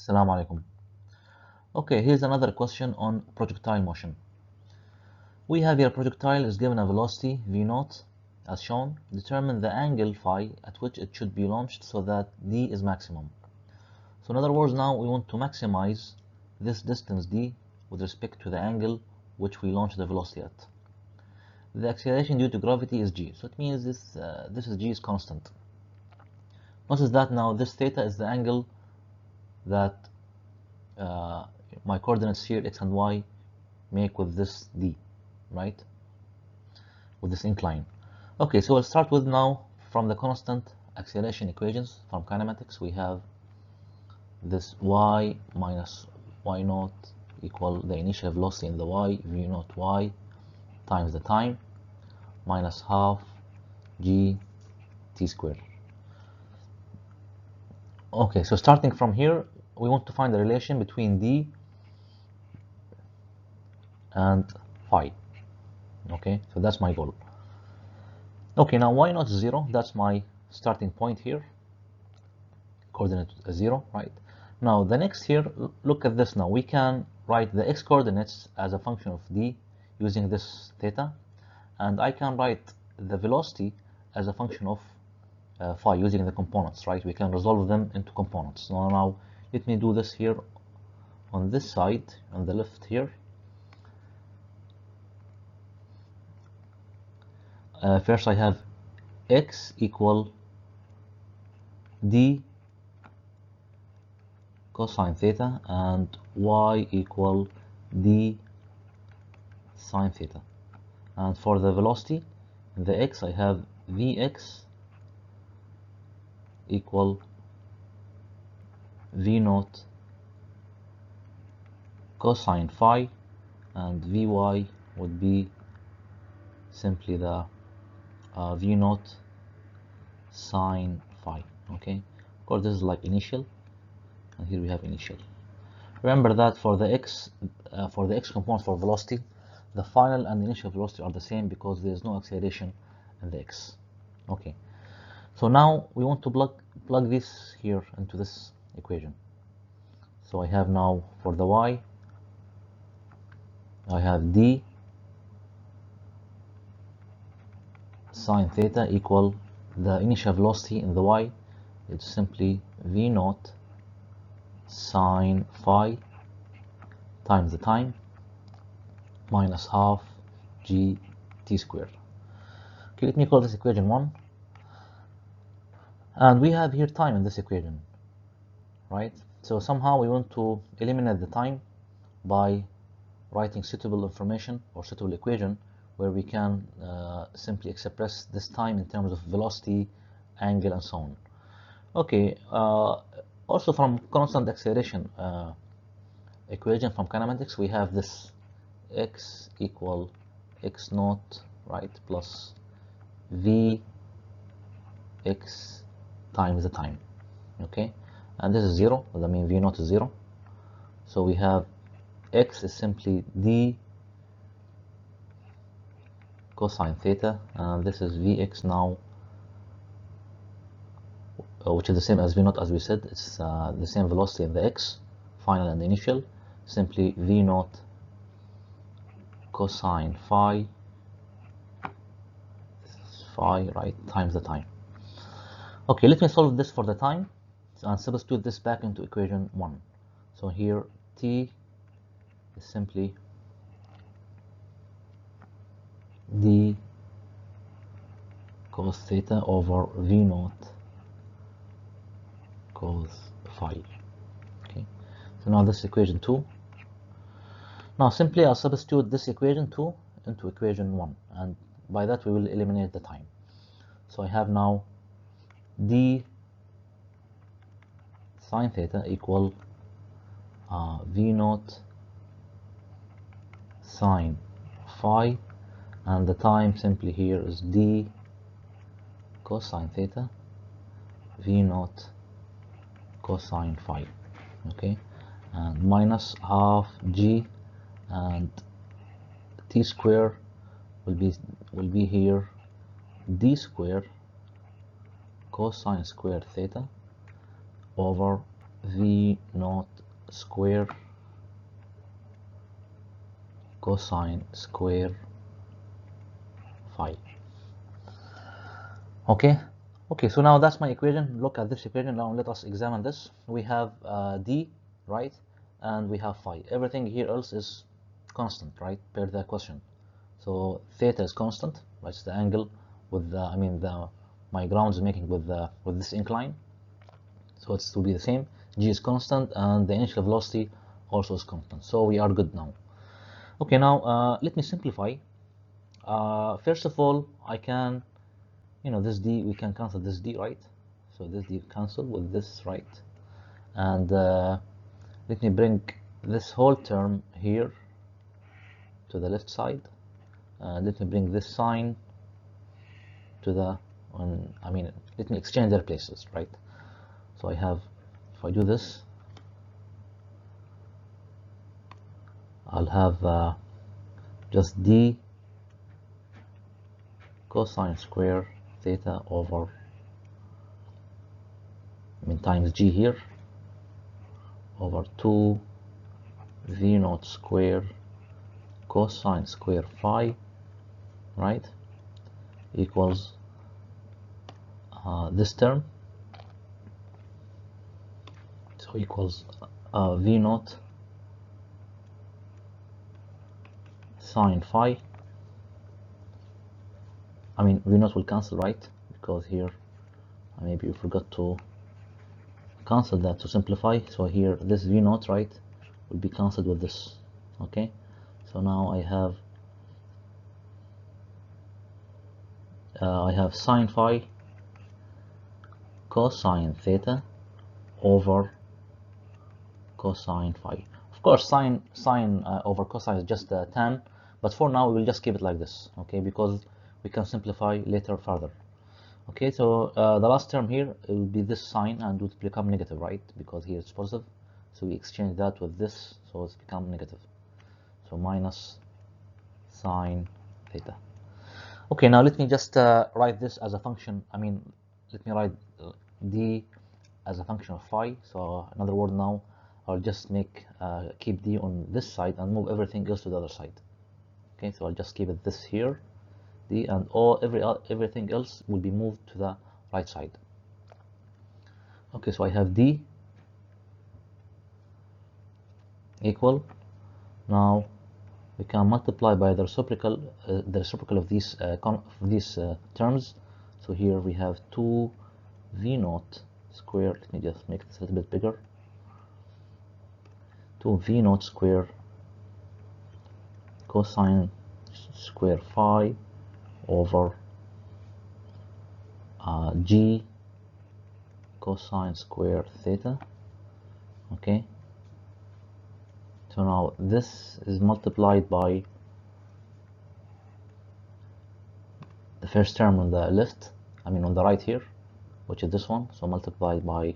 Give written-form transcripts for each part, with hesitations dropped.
Assalamu alaikum. Okay, here's another question on projectile motion. We have here a projectile is given a velocity v0 as shown. Determine the angle phi at which it should be launched so that d is maximum. So in other words, now we want to maximize this distance d with respect to the angle which we launch the velocity at. The acceleration due to gravity is g, so it means this is g is constant. Notice that now this theta is the angle that my coordinates here x and y make with this d, right, with this incline. Okay, so we'll start with now from the constant acceleration equations from kinematics. We have this y minus y naught equal the initial velocity in the y v naught y times the time minus half g t squared. Okay, so starting from here, we want to find the relation between d and phi. Okay, so that's my goal. Okay, now y naught is 0, that's my starting point here, coordinate 0, right? Now the next here, look at this now, we can write the x coordinates as a function of d using this theta, and I can write the velocity as a function of phi using the components, right? We can resolve them into components. Now let me do this here on this side, on the left here. First I have x equal d cosine theta and y equal d sine theta. And for the velocity, in the x I have vx equal v naught cosine phi, and vy would be simply the v naught sine phi. Okay, of course this is like initial, and here we have initial. Remember that for the x component for velocity, the final and initial velocity are the same because there is no acceleration in the x. Okay, so now we want to plug this here into this equation. So I have now for the y, I have d sine theta equal the initial velocity in the y, it's simply v naught sine phi times the time minus half g t squared. Okay, let me call this equation 1, and we have here time in this equation, right? So somehow we want to eliminate the time by writing suitable information or suitable equation where we can simply express this time in terms of velocity, angle, and so on. Okay, also from constant acceleration equation from kinematics, we have this x equal x naught, right, plus v x times the time. Okay, and this is 0, I mean v naught is 0, so we have x is simply d cosine theta, and this is vx now, which is the same as v naught as we said. It's the same velocity in the x, final and initial, simply v naught cosine phi, right, times the time. Okay, let me solve this for the time and substitute this back into equation 1. So here t is simply d cos theta over v naught cos phi. Okay, so now this is equation 2. Now simply I'll substitute this equation 2 into equation 1, and by that we will eliminate the time. So I have now d sine theta equal v naught sine phi, and the time simply here is d cosine theta v naught cosine phi. Okay, and minus half g, and t square will be here d square cosine squared theta over v naught square cosine square phi. Okay, so now that's my equation. Look at this equation. Now let us examine this. We have d, right, and we have phi. Everything here else is constant, right, per the question. So theta is constant, right? It's the angle with the my ground is making with this incline, so it's to be the same. G is constant, and the initial velocity also is constant. So we are good now. Okay, now let me simplify. First of all, I can, this d, we can cancel this d, right? So this d cancel with this, right? And let me bring this whole term here to the left side. Let me bring this sign to the, let me exchange their places, right? So I have, if I do this, I'll have just d cosine square theta over, times g here, over 2 v naught square cosine square phi, right, equals this term, so equals v naught sine phi. V naught will cancel, right, because here maybe you forgot to cancel that to simplify. So here this v naught, right, will be cancelled with this. Okay, so now I have sine phi cosine theta over cosine phi. Of course, sine over cosine is just tan, but for now we will just keep it like this, okay, because we can simplify later further. Okay, so the last term here, it will be this sign, and it will become negative, right, because here it's positive. So we exchange that with this, so it's become negative. So minus sine theta. Okay, now let me just write this as a function. Let me write d as a function of phi. So in other words, now I'll just keep d on this side and move everything else to the other side. Okay, so I'll just keep it this here, d, and everything else will be moved to the right side. Okay, so I have d equal, now we can multiply by the reciprocal of these terms. So here we have 2 v naught square, let me just make this a little bit bigger, 2 v naught square cosine square phi over g cosine square theta. Okay, so now this is multiplied by the first term on the left, on the right here, which is this one, so multiplied by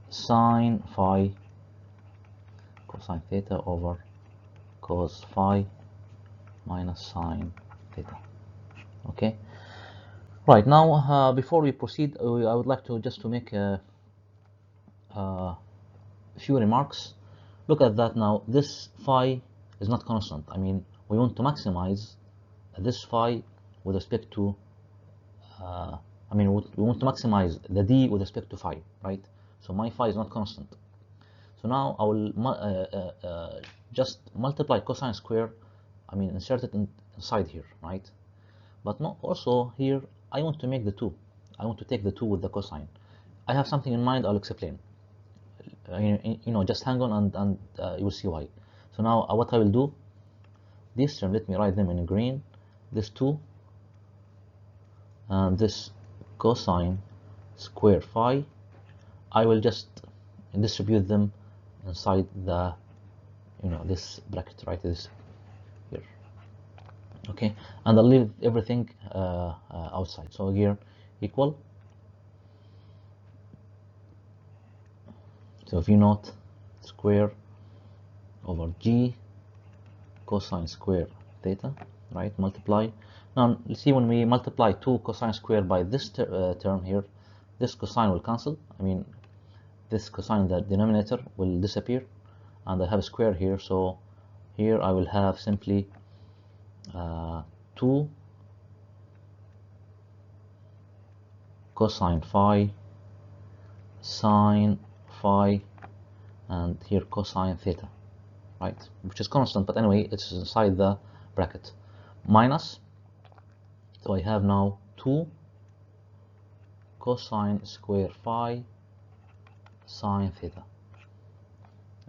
sine phi cosine theta over cos phi minus sine theta. Okay, right, now before we proceed, I would like to make a few remarks. Look at that now. This phi is not constant. We want to maximize this phi with respect to we want to maximize the d with respect to phi, right? So my phi is not constant. So now I will just multiply cosine square, insert it inside here, right? But not also here, I want to make the 2. I want to take the 2 with the cosine. I have something in mind, I'll explain. Just hang on and you will see why. So now what I will do, this term, let me write them in green, this 2 and this cosine square phi, I will just distribute them inside the this bracket, right, this here. Okay, and I'll leave everything outside. So here equal, so v naught square over g cosine square theta, right, multiply. Now you see, when we multiply 2 cosine square by this term here, this cosine will cancel. this cosine in the denominator will disappear, and I have a square here, so here I will have simply 2 cosine phi sine phi, and here cosine theta, right, which is constant, but anyway it's inside the bracket, minus, so I have now 2 cosine square phi sine theta.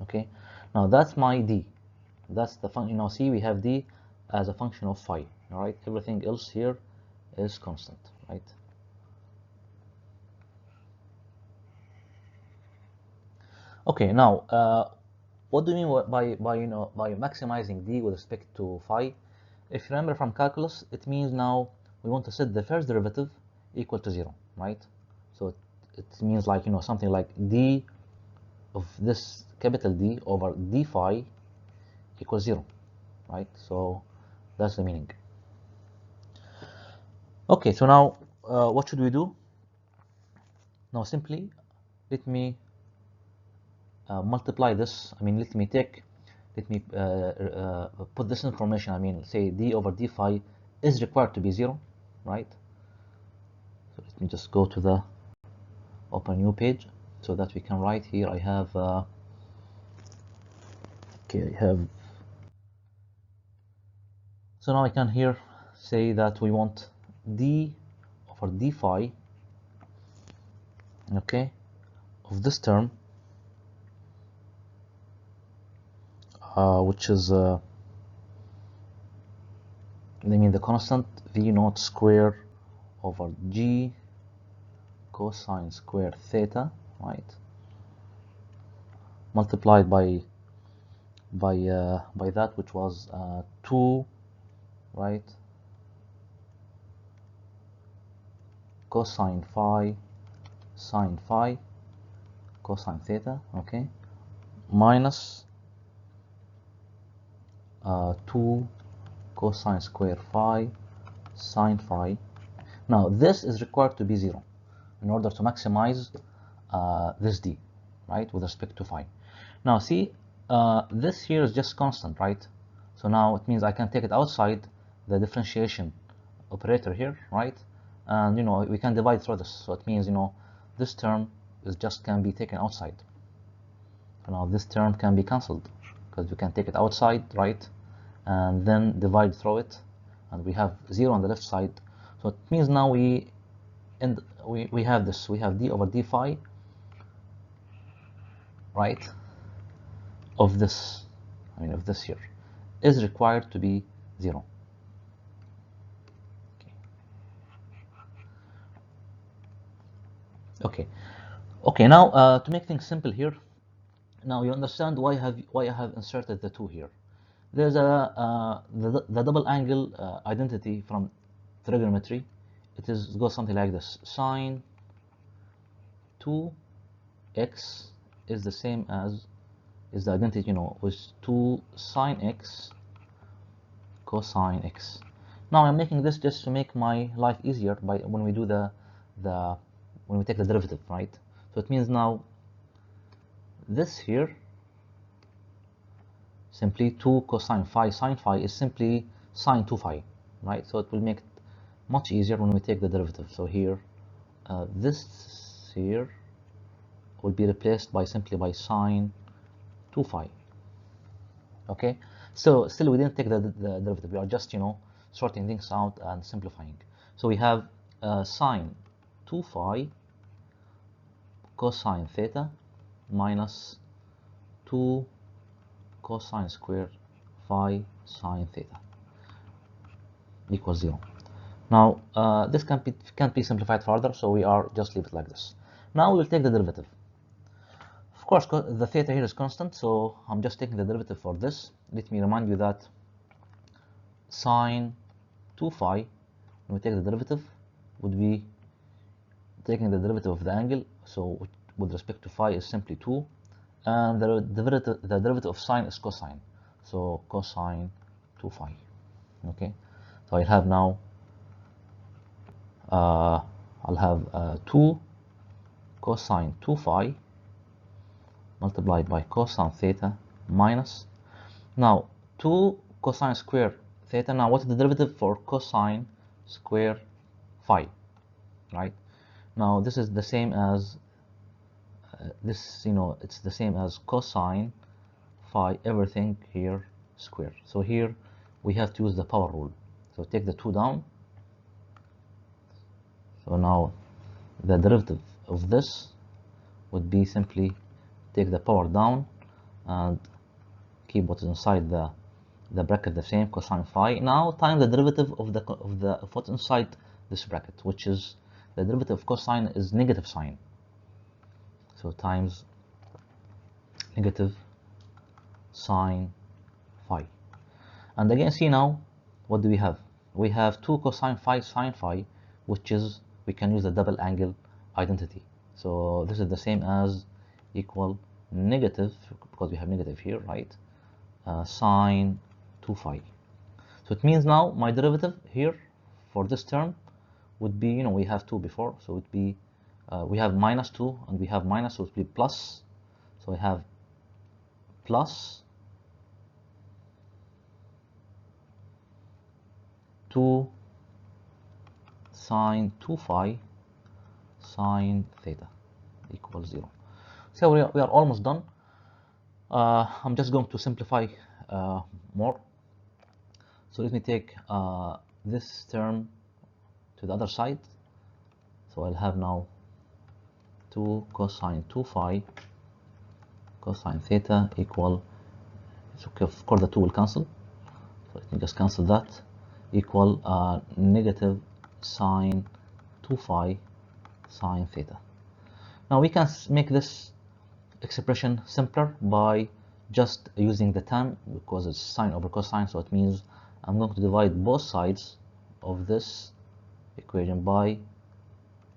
Okay, now that's my d, that's the function. Now see, we have d as a function of phi. All right, everything else here is constant, right? Okay, now what do you mean by maximizing d with respect to phi? If you remember from calculus, it means now we want to set the first derivative equal to 0, right? So it means like, something like d of this capital D over d phi equals 0, right? So that's the meaning. Okay, so now what should we do? Now simply let me multiply this. Let me put this information. Say d over d phi is required to be 0, right? So let me just go to the open new page so that we can write here. I have so now I can here say that we want d over d phi, okay, of this term, which is the constant v naught square over g cosine square theta, right, multiplied by that, which was 2, right, cosine phi sine phi cosine theta, okay, minus 2 cosine square phi sine phi. Now this is required to be 0 in order to maximize this d, right, with respect to phi. Now see, this here is just constant, right? So now it means I can take it outside the differentiation operator here, right? And we can divide through this. So it means this term can be taken outside. So now this term can be cancelled because we can take it outside, right? And then divide through it, and we have 0 on the left side. So it means now we have this. We have d over d phi, right, of this, of this here, is required to be 0. Okay. Now to make things simple here, now you understand why I have inserted the 2 here. There's the double angle identity from trigonometry. It goes something like this: sine 2x is the same as the identity, with 2 sine x cosine x. Now I'm making this just to make my life easier by when we do when we take the derivative, right? So it means now this here, simply 2 cosine phi sine phi, is simply sine 2 phi, right? So it will make it much easier when we take the derivative. So here, this here will be replaced simply by sine 2 phi. Okay, so still we didn't take the derivative. We are just sorting things out and simplifying. So we have sine 2 phi cosine theta minus 2 cosine square phi sine theta equals 0. Now this can't be simplified further, so we are just leave it like this. Now we'll take the derivative. Of course, the theta here is constant, so I'm just taking the derivative for this. Let me remind you that sine 2 phi, when we take the derivative, would be taking the derivative of the angle. So with respect to phi is simply 2, and the derivative of sine is cosine, so cosine 2 phi. Okay, so I have now I'll have 2 cosine 2 phi multiplied by cosine theta minus, now 2 cosine square theta. Now what is the derivative for cosine square phi, right? Now this is the same as this, it's the same as cosine phi everything here square. So here we have to use the power rule. So take the 2 down. So now the derivative of this would be simply take the power down and keep what is inside the bracket the same, cosine phi. Now times the derivative of what's inside this bracket, which is the derivative of cosine is negative sine. So times negative sine phi. And again, see now, what do we have? We have 2 cosine phi sine phi, which is, we can use the double angle identity. So this is the same as equal negative, because we have negative here, right? Sine 2 phi. So it means now my derivative here for this term would be, we have 2 before, so it would be, we have minus 2 and we have minus, so it would be plus. So I have plus 2 sine 2 phi sine theta equals 0. So we are almost done. I'm just going to simplify more. So let me take this term to the other side. So I'll have now 2 cosine 2 phi cosine theta equal, so of course the 2 will cancel, so let me just cancel that, equal negative sine 2 phi sine theta. Now we can make this expression simpler by just using the tan, because it's sine over cosine, so it means I'm going to divide both sides of this equation by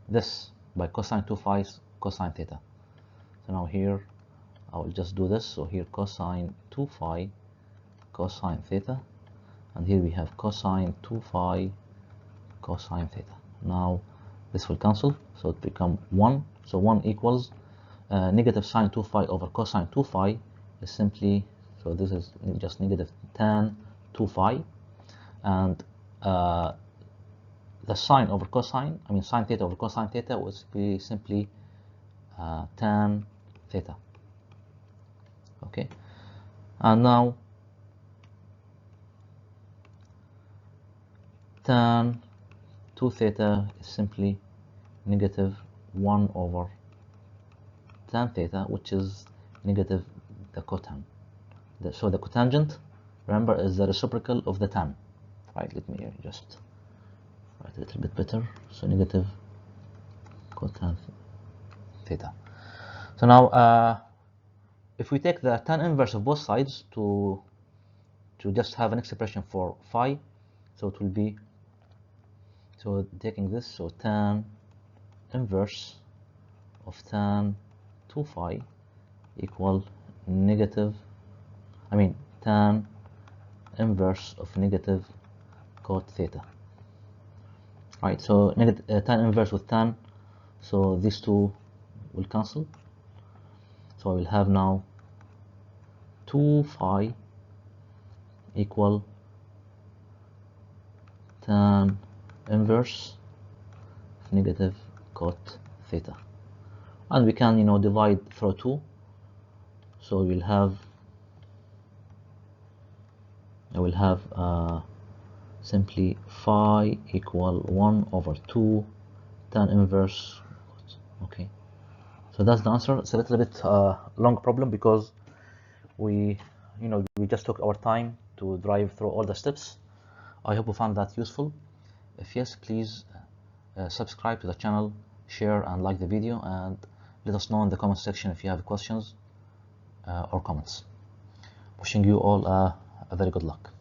this, by cosine 2 phi cosine theta. So now here I will just do this. So here cosine 2 phi cosine theta, and here we have cosine 2 phi cosine theta. Now this will cancel, so it become 1. So 1 equals negative sine 2 phi over cosine 2 phi is simply, so this is just negative tan 2 phi, and the sine over cosine, I mean sine theta over cosine theta, would be simply tan theta. Okay, and now tan 2 theta is simply negative 1 over tan theta, which is negative the cotan. So the cotangent, remember, is the reciprocal of the tan, right? Let me just write a little bit better. So negative cotan theta. So now if we take the tan inverse of both sides to just have an expression for phi, so it will be, so taking this, so tan inverse of tan 2 phi equal negative, I mean tan inverse of negative cot theta, right? So negative tan inverse with tan, so these two will cancel, so I will have now 2 phi equal tan inverse of negative cot theta, and we can divide through 2, so we'll have, I will have simply phi equal 1 over 2 tan inverse. Okay, so that's the answer. It's a little bit long problem because we just took our time to drive through all the steps. I hope you found that useful. If yes, please subscribe to the channel, share and like the video, and let us know in the comment section if you have questions or comments. Wishing you all a very good luck.